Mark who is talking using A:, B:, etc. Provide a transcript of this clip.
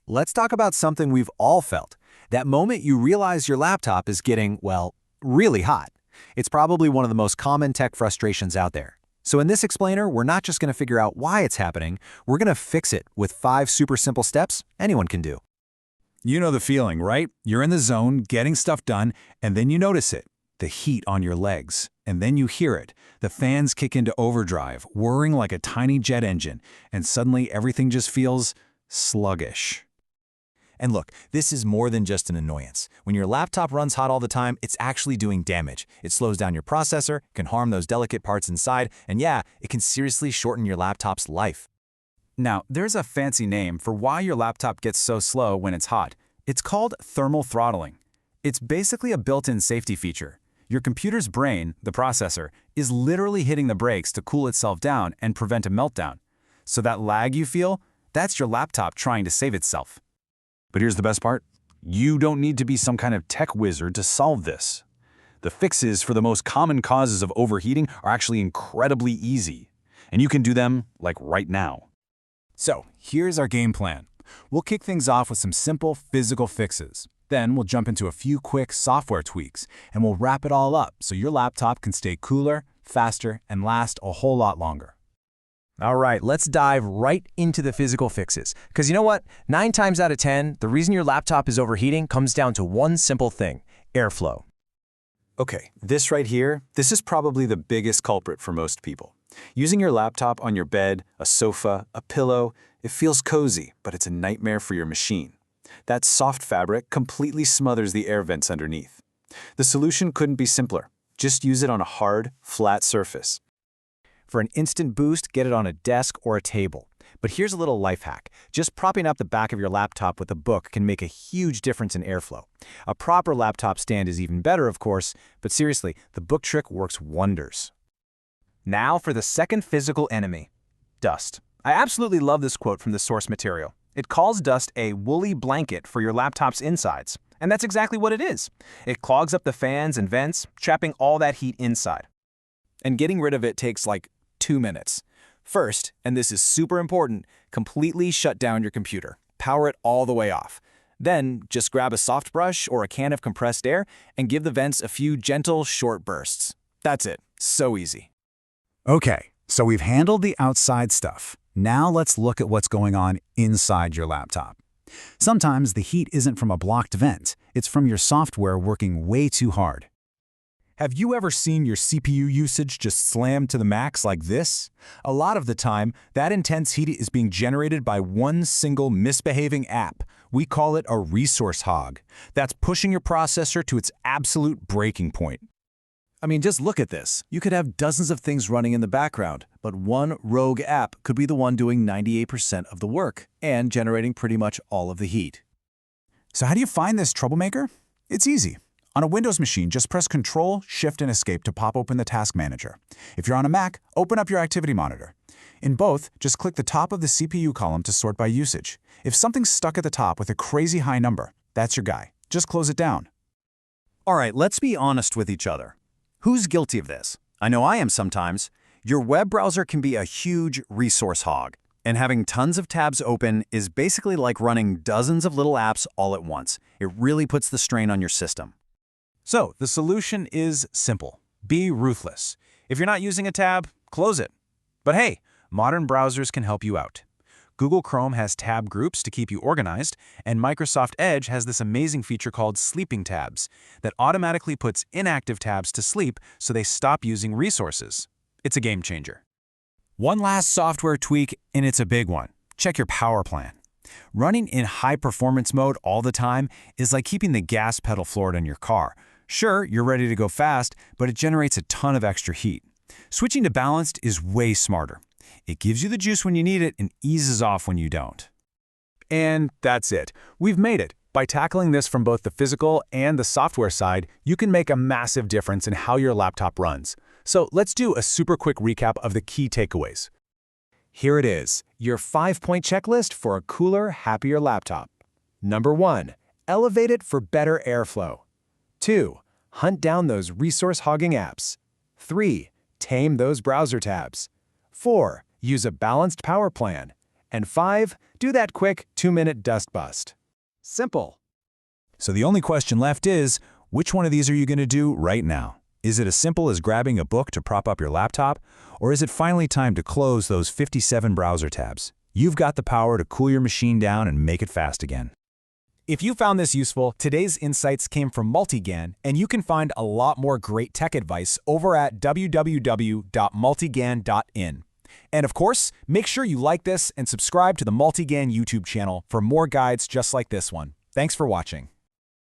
A: Let's talk about something we've all felt. That moment you realize your laptop is getting, well, really hot. It's probably one of the most common tech frustrations out there. So in this explainer, we're not just going to figure out why it's happening, we're going to fix it with 5 super simple steps anyone can do.
B: You know the feeling, right? You're in the zone, getting stuff done, and then you notice it. The heat on your legs. And then you hear it. The fans kick into overdrive, whirring like a tiny jet engine, and suddenly everything just feels sluggish.
C: And look, this is more than just an annoyance. When your laptop runs hot all the time, it's actually doing damage. It slows down your processor, can harm those delicate parts inside, and yeah, it can seriously shorten your laptop's life.
B: Now, there's a fancy name for why your laptop gets so slow when it's hot. It's called thermal throttling. It's basically a built-in safety feature. Your computer's brain, the processor, is literally hitting the brakes to cool itself down and prevent a meltdown. So that lag you feel, that's your laptop trying to save itself.
D: But here's the best part. You don't need to be some kind of tech wizard to solve this. The fixes for the most common causes of overheating are actually incredibly easy. And you can do them, like, right now.
B: So, here's our game plan. We'll kick things off with some simple physical fixes. Then we'll jump into a few quick software tweaks, and we'll wrap it all up so your laptop can stay cooler, faster, and last a whole lot longer.
A: All right, let's dive right into the physical fixes. Because you know what? 9 times out of 10, the reason your laptop is overheating comes down to one simple thing: airflow.
E: Okay, this right here, this is probably the biggest culprit for most people. Using your laptop on your bed, a sofa, a pillow, it feels cozy, but it's a nightmare for your machine. That soft fabric completely smothers the air vents underneath. The solution couldn't be simpler. Just use it on a hard, flat surface.
A: For an instant boost, get it on a desk or a table. But here's a little life hack. Just propping up the back of your laptop with a book can make a huge difference in airflow. A proper laptop stand is even better, of course, but seriously, the book trick works wonders. Now for the second physical enemy: dust. I absolutely love this quote from the source material. It calls dust a woolly blanket for your laptop's insides. And that's exactly what it is. It clogs up the fans and vents, trapping all that heat inside. And getting rid of it takes like 2 minutes. First, and this is super important, completely shut down your computer. Power it all the way off. Then, just grab a soft brush or a can of compressed air and give the vents a few gentle, short bursts. That's it. So easy.
B: Okay, so we've handled the outside stuff. Now let's look at what's going on inside your laptop. Sometimes the heat isn't from a blocked vent. It's from your software working way too hard. Have you ever seen your CPU usage just slam to the max like this? A lot of the time, that intense heat is being generated by one single misbehaving app. We call it a resource hog. That's pushing your processor to its absolute breaking point.
A: I mean, just look at this. You could have dozens of things running in the background, but one rogue app could be the one doing 98% of the work and generating pretty much all of the heat.
B: So how do you find this troublemaker? It's easy. On a Windows machine, just press Control, Shift, and Escape to pop open the Task Manager. If you're on a Mac, open up your Activity Monitor. In both, just click the top of the CPU column to sort by usage. If something's stuck at the top with a crazy high number, that's your guy. Just close it down.
A: All right, let's be honest with each other. Who's guilty of this? I know I am sometimes. Your web browser can be a huge resource hog, and having tons of tabs open is basically like running dozens of little apps all at once. It really puts the strain on your system.
B: So, the solution is simple. Be ruthless. If you're not using a tab, close it. But hey, modern browsers can help you out. Google Chrome has tab groups to keep you organized, and Microsoft Edge has this amazing feature called Sleeping Tabs that automatically puts inactive tabs to sleep so they stop using resources. It's a game changer. One last software tweak, and it's a big one. Check your power plan. Running in high-performance mode all the time is like keeping the gas pedal floored in your car. Sure, you're ready to go fast, but it generates a ton of extra heat. Switching to balanced is way smarter. It gives you the juice when you need it and eases off when you don't. And that's it. We've made it. By tackling this from both the physical and the software side, you can make a massive difference in how your laptop runs. So let's do a super quick recap of the key takeaways. Here it is, your 5-point checklist for a cooler, happier laptop. Number 1, elevate it for better airflow. 2, hunt down those resource-hogging apps. 3, tame those browser tabs. 4, use a balanced power plan. And 5, do that quick 2-minute dust bust. Simple.
C: So the only question left is, which one of these are you going to do right now? Is it as simple as grabbing a book to prop up your laptop? Or is it finally time to close those 57 browser tabs? You've got the power to cool your machine down and make it fast again.
B: If you found this useful, today's insights came from Multigyan, and you can find a lot more great tech advice over at www.multigyan.in. And of course, make sure you like this and subscribe to the Multigyan YouTube channel for more guides just like this one. Thanks for watching.